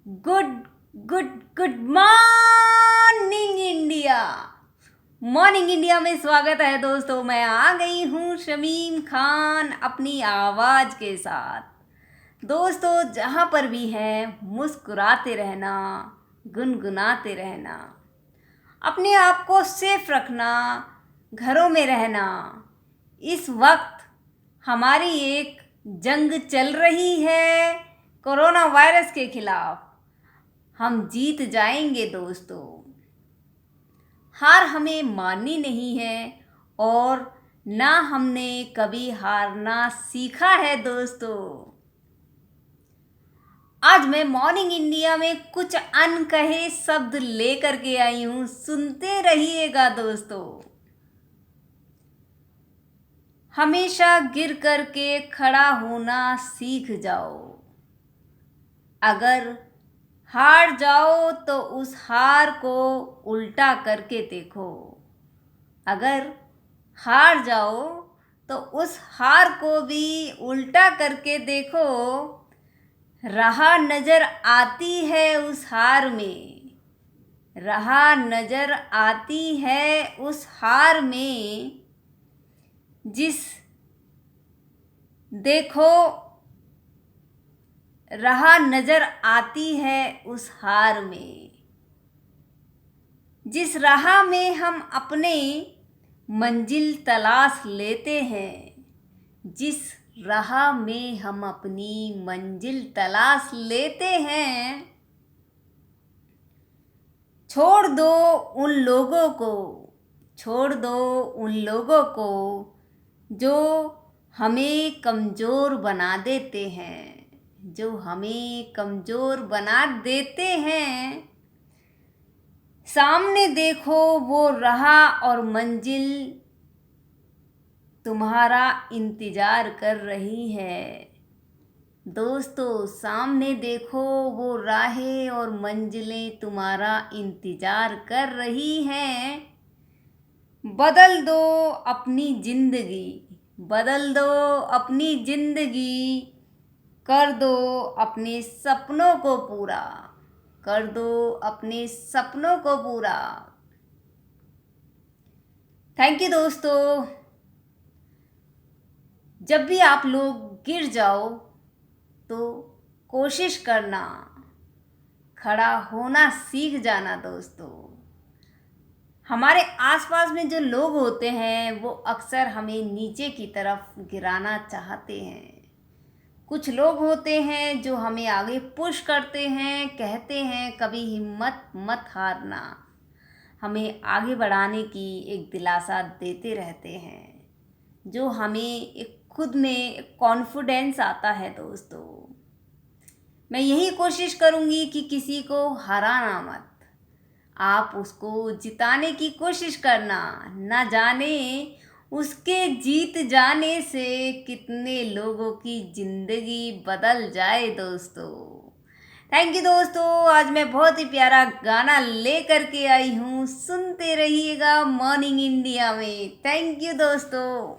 Good good good morning India. Morning India में स्वागत है दोस्तों। मैं आ गई हूँ शमीम खान अपनी आवाज़ के साथ। दोस्तों, जहाँ पर भी हैं मुस्कुराते रहना, गुनगुनाते रहना, अपने आप को सेफ रखना, घरों में रहना। इस वक्त हमारी एक जंग चल रही है कोरोना वायरस के खिलाफ। हम जीत जाएंगे दोस्तों। हार हमें माननी नहीं है और ना हमने कभी हारना सीखा है दोस्तों। आज मैं मॉर्निंग इंडिया में कुछ अनकहे शब्द लेकर के आई हूँ, सुनते रहिएगा दोस्तों। हमेशा गिर करके खड़ा होना सीख जाओ। अगर हार जाओ तो उस हार को उल्टा करके देखो। अगर हार जाओ तो उस हार को भी उल्टा करके देखो। राह नजर आती है उस हार में, राह नजर आती है उस हार में। जिस देखो राह नजर आती है उस हार में। जिस राह में हम अपने मंजिल तलाश लेते हैं, जिस राह में हम अपनी मंजिल तलाश लेते हैं, छोड़ दो उन लोगों को, छोड़ दो उन लोगों को जो हमें कमज़ोर बना देते हैं, जो हमें कमज़ोर बना देते हैं। सामने देखो वो राह और मंजिल तुम्हारा इंतज़ार कर रही है। दोस्तों, सामने देखो वो राहें और मंजिलें तुम्हारा इंतज़ार कर रही हैं। बदल दो अपनी ज़िंदगी, बदल दो अपनी ज़िंदगी, कर दो अपने सपनों को पूरा, कर दो अपने सपनों को पूरा। थैंक यू दोस्तों। जब भी आप लोग गिर जाओ तो कोशिश करना, खड़ा होना सीख जाना दोस्तों। हमारे आसपास में जो लोग होते हैं वो अक्सर हमें नीचे की तरफ गिराना चाहते हैं। कुछ लोग होते हैं जो हमें आगे पुश करते हैं, कहते हैं कभी हिम्मत मत हारना, हमें आगे बढ़ाने की एक दिलासा देते रहते हैं, जो हमें एक खुद में कॉन्फिडेंस आता है दोस्तों। मैं यही कोशिश करूँगी कि किसी को हराना मत, आप उसको जिताने की कोशिश करना। ना जाने उसके जीत जाने से कितने लोगों की ज़िंदगी बदल जाए दोस्तों। थैंक यू दोस्तों। आज मैं बहुत ही प्यारा गाना ले करके आई हूँ, सुनते रहिएगा मॉर्निंग इंडिया में। थैंक यू दोस्तों।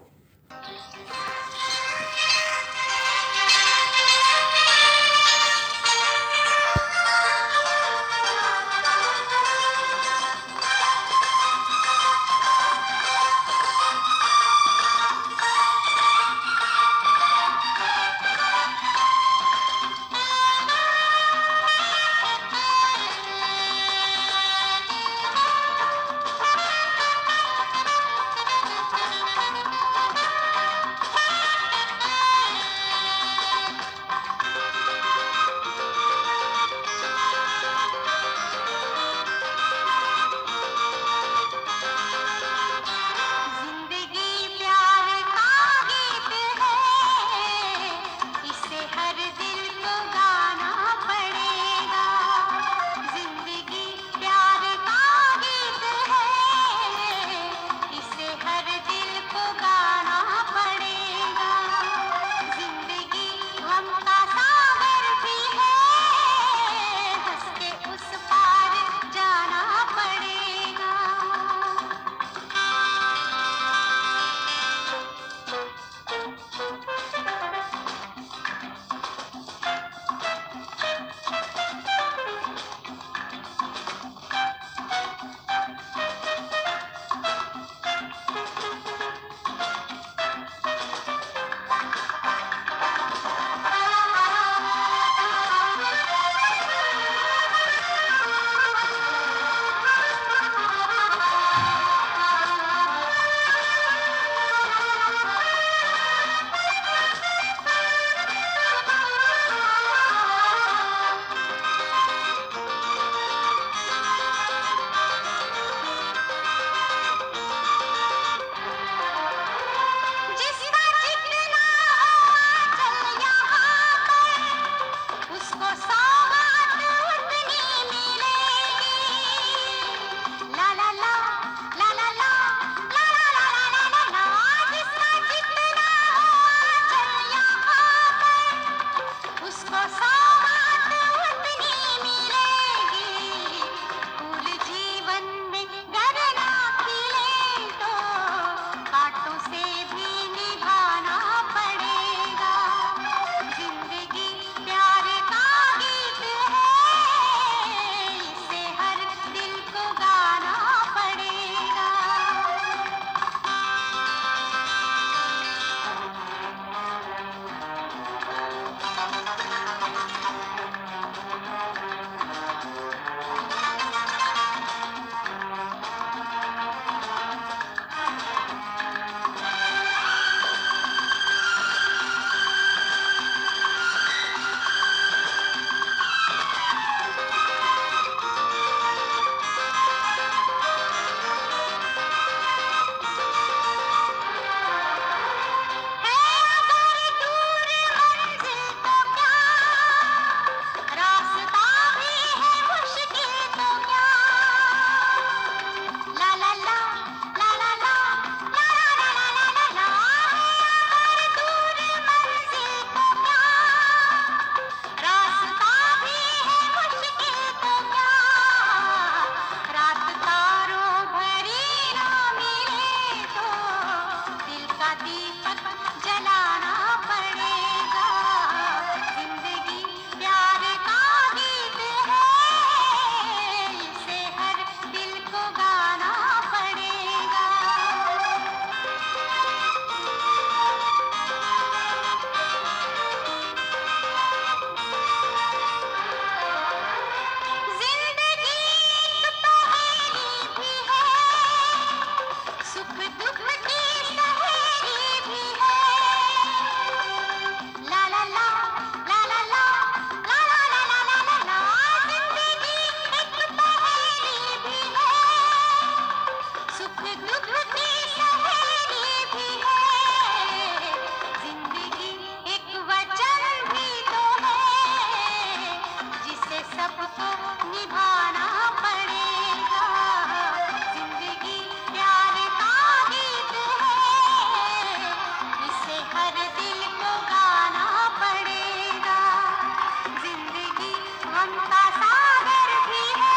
गम का सागर भी है,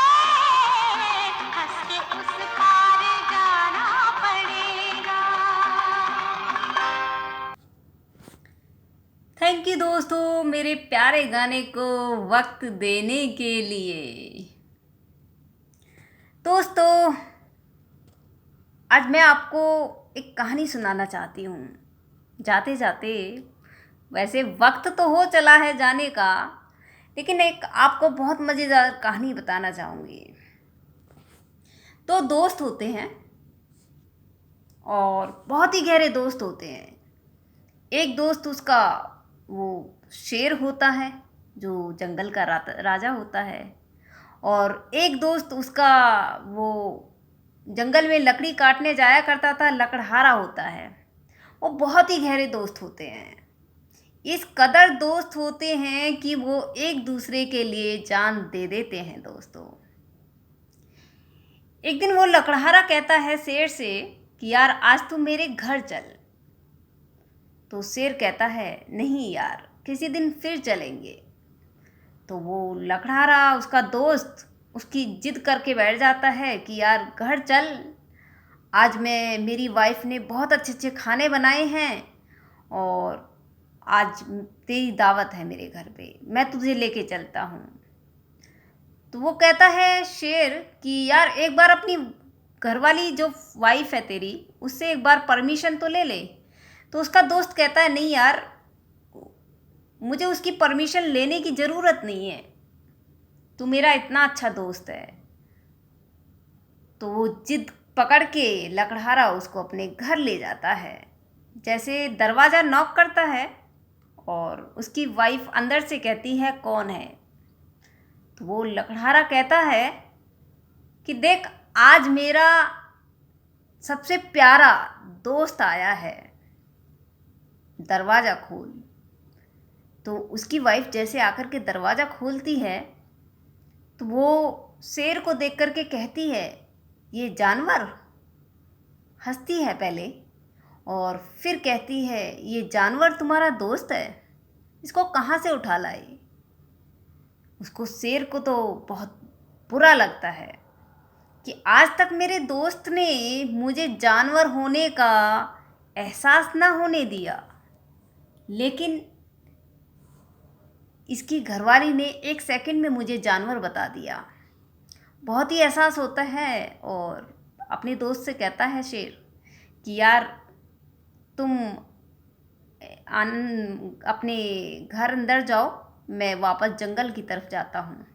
हंस के उस पार जाना पड़ेगा। थैंक यू दोस्तों, मेरे प्यारे गाने को वक्त देने के लिए। दोस्तों, आज मैं आपको एक कहानी सुनाना चाहती हूँ। जाते जाते, वैसे वक्त तो हो चला है जाने का, लेकिन एक आपको बहुत मज़ेदार कहानी बताना चाहूँगी। दो दोस्त होते हैं और बहुत ही गहरे दोस्त होते हैं। एक दोस्त उसका वो शेर होता है जो जंगल का राजा होता है, और एक दोस्त उसका वो जंगल में लकड़ी काटने जाया करता था, लकड़हारा होता है। वो बहुत ही गहरे दोस्त होते हैं। इस कदर दोस्त होते हैं कि वो एक दूसरे के लिए जान दे देते हैं। दोस्तों, एक दिन वो लकड़हारा कहता है शेर से कि यार आज तू मेरे घर चल। तो शेर कहता है नहीं यार, किसी दिन फिर चलेंगे। तो वो लकड़हारा, उसका दोस्त, उसकी जिद करके बैठ जाता है कि यार घर चल, आज मेरी वाइफ ने बहुत अच्छे अच्छे खाने बनाए हैं और आज तेरी दावत है मेरे घर पे, मैं तुझे लेके चलता हूँ। तो वो कहता है शेर कि यार एक बार अपनी घरवाली जो वाइफ है तेरी, उससे एक बार परमिशन तो ले ले। तो उसका दोस्त कहता है नहीं यार, मुझे उसकी परमिशन लेने की ज़रूरत नहीं है, तू मेरा इतना अच्छा दोस्त है। तो वो जिद पकड़ के लकड़हारा उसको अपने घर ले जाता है। जैसे दरवाज़ा नॉक करता है और उसकी वाइफ अंदर से कहती है कौन है। तो वो लकड़हारा कहता है कि देख, आज मेरा सबसे प्यारा दोस्त आया है, दरवाज़ा खोल। तो उसकी वाइफ जैसे आकर के दरवाज़ा खोलती है तो वो शेर को देख कर के कहती है ये जानवर। हंसती है पहले और फिर कहती है ये जानवर तुम्हारा दोस्त है, इसको कहाँ से उठा लाई। उसको शेर को तो बहुत बुरा लगता है कि आज तक मेरे दोस्त ने मुझे जानवर होने का एहसास ना होने दिया, लेकिन इसकी घरवाली ने एक सेकंड में मुझे जानवर बता दिया। बहुत ही एहसास होता है और अपने दोस्त से कहता है शेर कि यार तुम अपने घर अंदर जाओ, मैं वापस जंगल की तरफ जाता हूँ।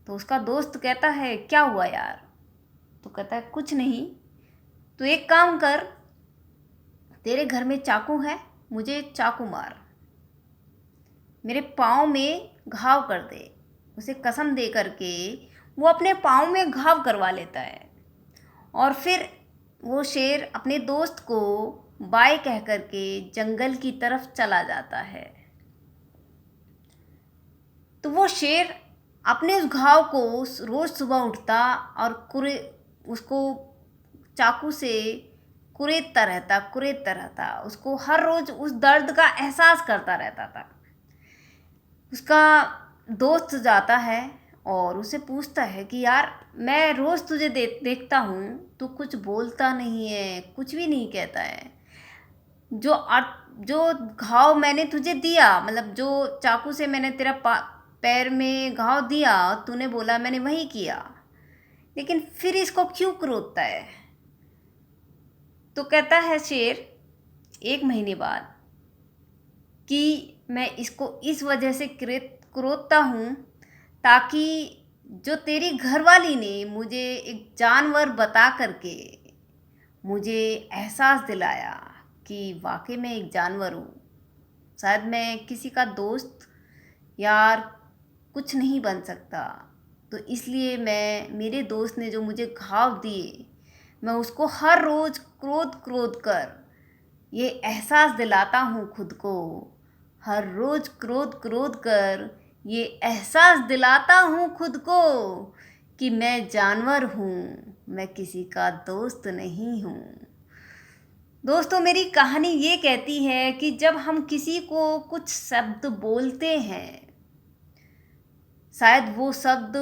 तो उसका दोस्त कहता है क्या हुआ यार। तो कहता है कुछ नहीं, तो एक काम कर, तेरे घर में चाकू है, मुझे चाकू मार, मेरे पाँव में घाव कर दे। उसे कसम दे करके वो अपने पाँव में घाव करवा लेता है और फिर वो शेर अपने दोस्त को बाय कह करके जंगल की तरफ चला जाता है। तो वो शेर अपने उस घाव को रोज़ सुबह उठता और उसको चाकू से कुरेदता रहता। उसको हर रोज़ उस दर्द का एहसास करता रहता था। उसका दोस्त जाता है और उसे पूछता है कि यार मैं रोज़ तुझे देखता हूँ, तू कुछ बोलता नहीं है, कुछ भी नहीं कहता है। जो घाव मैंने तुझे दिया, मतलब जो चाकू से मैंने तेरा पैर में घाव दिया, तूने बोला मैंने वही किया, लेकिन फिर इसको क्यों क्रोधता है। तो कहता है शेर 1 महीने बाद कि मैं इसको इस वजह से क्रोधता हूँ ताकि जो तेरी घरवाली ने मुझे एक जानवर बता करके मुझे एहसास दिलाया कि वाकई में एक जानवर हूँ, शायद मैं किसी का दोस्त यार कुछ नहीं बन सकता, तो इसलिए मेरे दोस्त ने जो मुझे घाव दिए, मैं उसको हर रोज़ क्रोध कर ये एहसास दिलाता हूँ खुद को, हर रोज़ क्रोध कर ये एहसास दिलाता हूँ खुद को कि मैं जानवर हूँ, मैं किसी का दोस्त नहीं हूँ। दोस्तों, मेरी कहानी ये कहती है कि जब हम किसी को कुछ शब्द बोलते हैं, शायद वो शब्द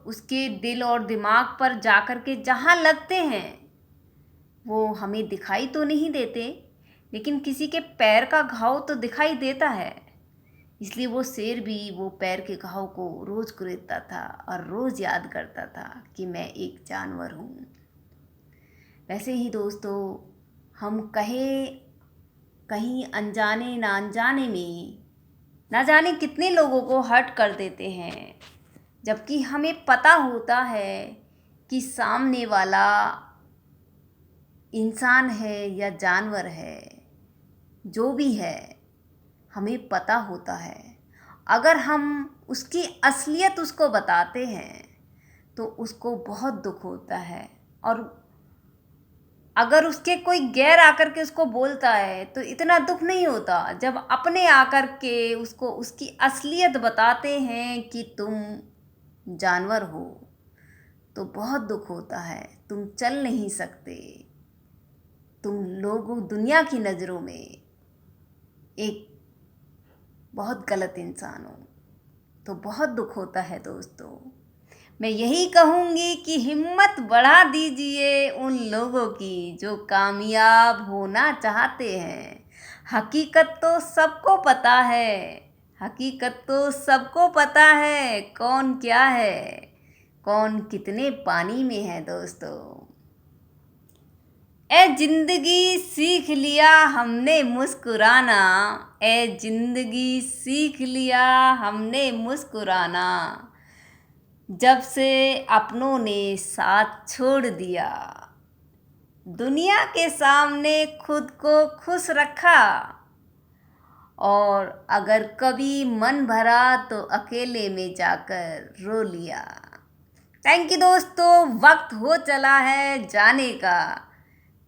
उसके दिल और दिमाग पर जाकर के जहाँ लगते हैं वो हमें दिखाई तो नहीं देते, लेकिन किसी के पैर का घाव तो दिखाई देता है। इसलिए वो शेर भी वो पैर के घाव को रोज़ कुरेदता था और रोज़ याद करता था कि मैं एक जानवर हूँ। वैसे ही दोस्तों, हम कहीं अनजाने ना अनजाने में ना जाने कितने लोगों को हर्ट कर देते हैं, जबकि हमें पता होता है कि सामने वाला इंसान है या जानवर है, जो भी है हमें पता होता है। अगर हम उसकी असलियत उसको बताते हैं तो उसको बहुत दुख होता है, और अगर उसके कोई गैर आकर के उसको बोलता है तो इतना दुख नहीं होता। जब अपने आकर के उसको उसकी असलियत बताते हैं कि तुम जानवर हो, तो बहुत दुख होता है। तुम चल नहीं सकते, तुम लोगों दुनिया की नज़रों में एक बहुत गलत इंसान हो, तो बहुत दुख होता है दोस्तों। मैं यही कहूँगी कि हिम्मत बढ़ा दीजिए उन लोगों की जो कामयाब होना चाहते हैं। हकीकत तो सबको पता है, हकीकत तो सबको पता है, कौन क्या है, कौन कितने पानी में है दोस्तों। ए जिंदगी सीख लिया हमने मुस्कुराना, ए जिंदगी सीख लिया हमने मुस्कुराना, जब से अपनों ने साथ छोड़ दिया, दुनिया के सामने खुद को खुश रखा, और अगर कभी मन भरा तो अकेले में जाकर रो लिया। थैंक यू दोस्तों, वक्त हो चला है जाने का।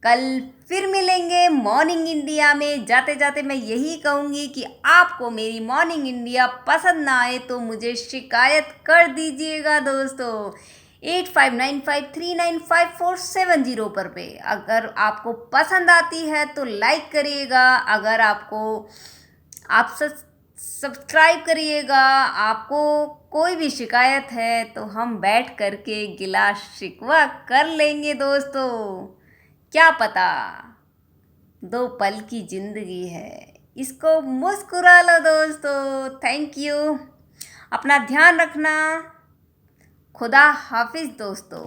कल फिर मिलेंगे मॉर्निंग इंडिया में। जाते जाते मैं यही कहूँगी कि आपको मेरी मॉर्निंग इंडिया पसंद ना आए तो मुझे शिकायत कर दीजिएगा दोस्तों, 8595395470 पे। अगर आपको पसंद आती है तो लाइक करिएगा, अगर आपको आप सब्सक्राइब करिएगा। आपको कोई भी शिकायत है तो हम बैठ करके गिला शिकवा कर लेंगे दोस्तों। क्या पता, 2 पल की ज़िंदगी है, इसको मुस्कुरा लो दोस्तों। थैंक यू, अपना ध्यान रखना। खुदा हाफिज़ दोस्तों।